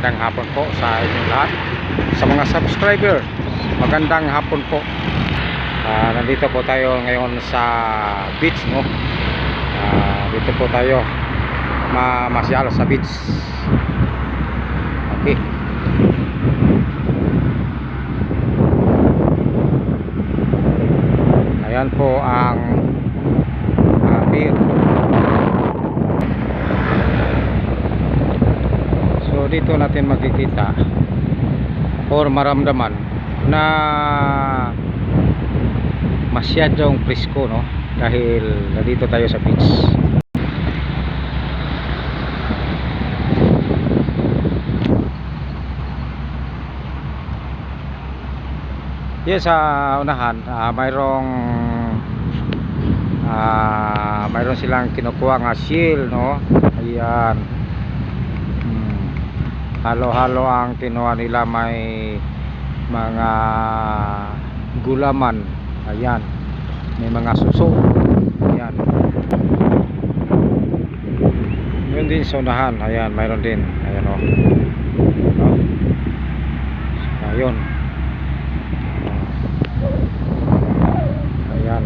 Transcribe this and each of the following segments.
magandang hapon po sa inyong lahat. Sa mga subscriber, magandang hapon po. Nandito po tayo ngayon sa beach, no? Dito po tayo mamasyal sa beach. Okay. Ayan po ang pier. So dito natin makikita or maramdaman na masyadong presko, no? Dahil nandito tayo sa beach. Yes, sa unahan mayroon silang kinukuha nga shell, no? Ayan. Halo-halo ang kinuha nila, may mga gulaman. Ayan. May mga suso. Ayan. Yun din sa unahan. Ayan, mayroon din. Ayan, o. Ayun. Ayan.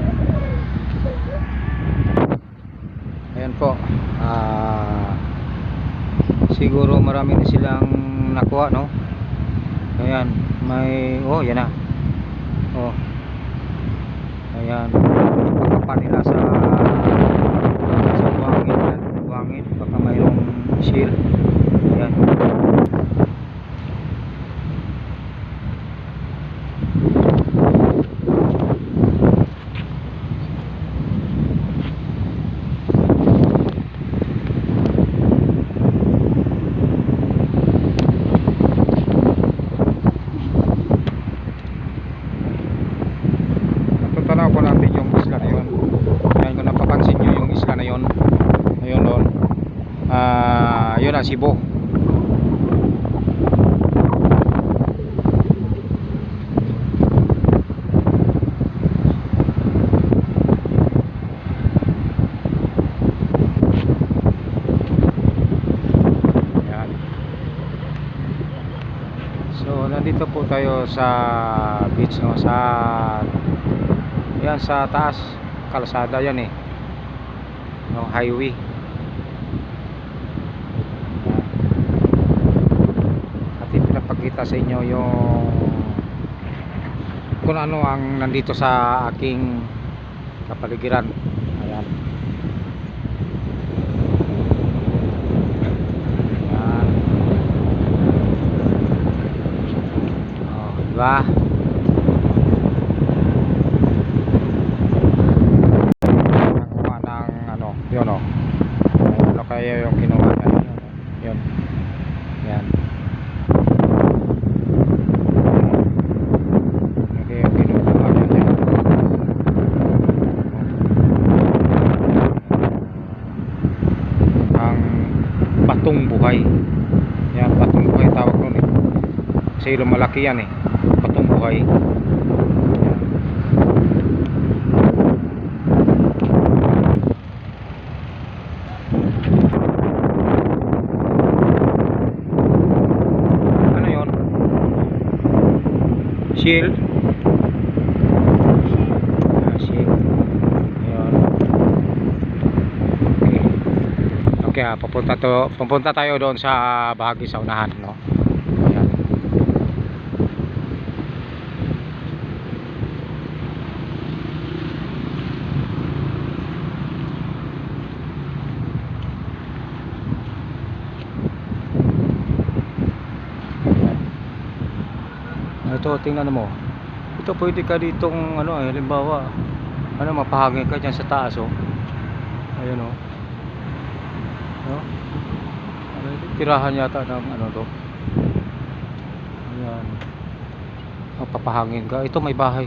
Ayan po. Siguro marami na silang nakuha, no? Ayan, may yan na. Ayan, ipakapa nila sa buhangin, baka mayroong shell. Ayan. Tanaw po natin yung isla na yun. Ayan, kung napapansin nyo yung isla na yun, ayun doon, yun ang Cebu. Ayan. So nandito po tayo sa beach, no? Yan sa taas, kalsada yan, no, highway. At pinapakita sa inyo yung kung ano ang nandito sa aking kapaligiran. Ayan. Ayan. Diba? Yun, ano kaya yung kinuha na yun. Yan. Okay, yung kinuha na yan. Ang batong buhay. Yan, batong buhay tawag nun, kasi lumalaki yan, batong buhay. Shield. Shield. Ayun. Okay, pupunta tayo doon sa bahagi sa unahan, no? Ayan. Ito, tingnan mo. Ito, pwede ka ditong halimbawa, mapahangin ka dyan sa taas, ayun, no? Tirahan yata ng to. Ayan. Papahangin ka. Ito, may bahay.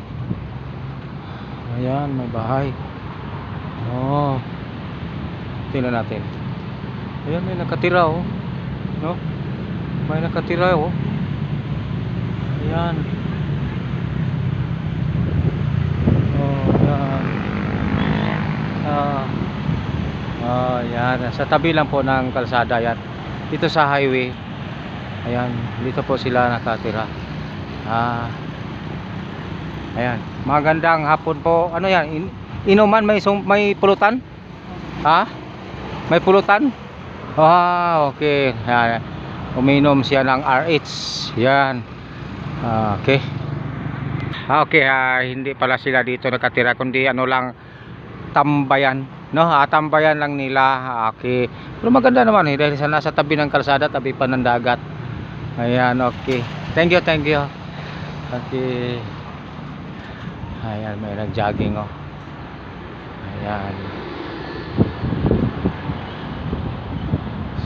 Ayan, may bahay. Tingnan natin. Ayan, may nakatira, no? May nakatira, Ayan. Yan. Yan. Sa tabi lang po ng kalsada yan. Dito sa highway. Ayan, dito po sila nakatira. Ayan, magandang hapon po. Ano yan? Inuman, may pulutan? Ha? May pulutan? Okay. Ayan. Uminom siya ng RH. Yan. Okay. Okay, hindi pala sila dito nakatira, kundi ano lang, tambayan, no? Tambayan lang nila. Okay. Pero maganda naman dahil sa nasa tabi ng kalsada, tabi pa ng dagat. Ayan, okay. Thank you, thank you. Okay. Ayan, may nag-jogging, oh. Ayan.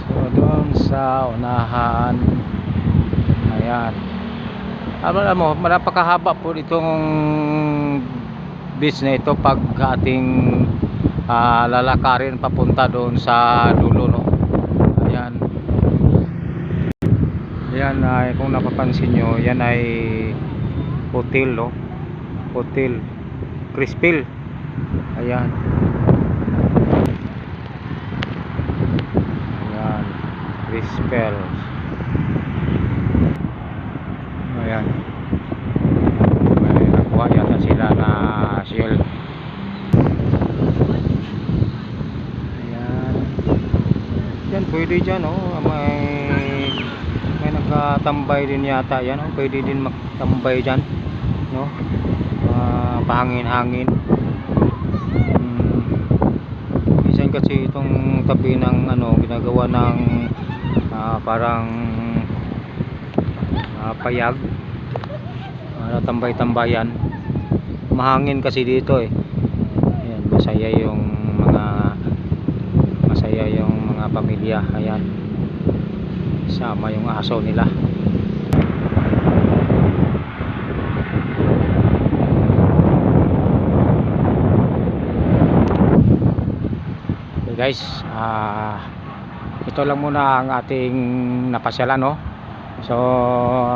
So, doon sa unahan. Ayan. Alam mo, napakahaba po itong beach na ito pag ating lalakarin papunta doon sa dulo, no? Ayan. Ayan, ay kung napapansin nyo, yan ay hotel, no? Hotel Crispil. Ayan. Ayan, Crispil. Ayan. May nakuha yata sila na shell. Ayan. Yan, pwede dyan, oh. May nakatambay din yata yan, oh. Pwede din magtambay dyan, no? Pahangin-hangin. Minsan kasi itong tabi ng ano, ginagawa ng parang payag, tambay-tambayan. Mahangin kasi dito, eh. Ayan, masaya yung mga pamilya. Ayan, sama yung aso nila. Okay guys, ito lang muna ang ating napasyalan, no? So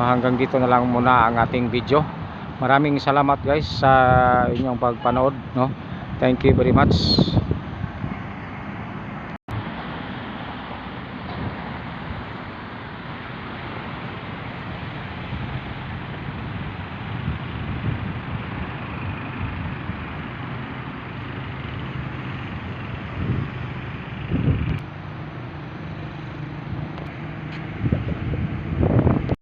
hanggang dito na lang muna ang ating video. Maraming salamat guys sa inyong pagpanood, no? Thank you very much.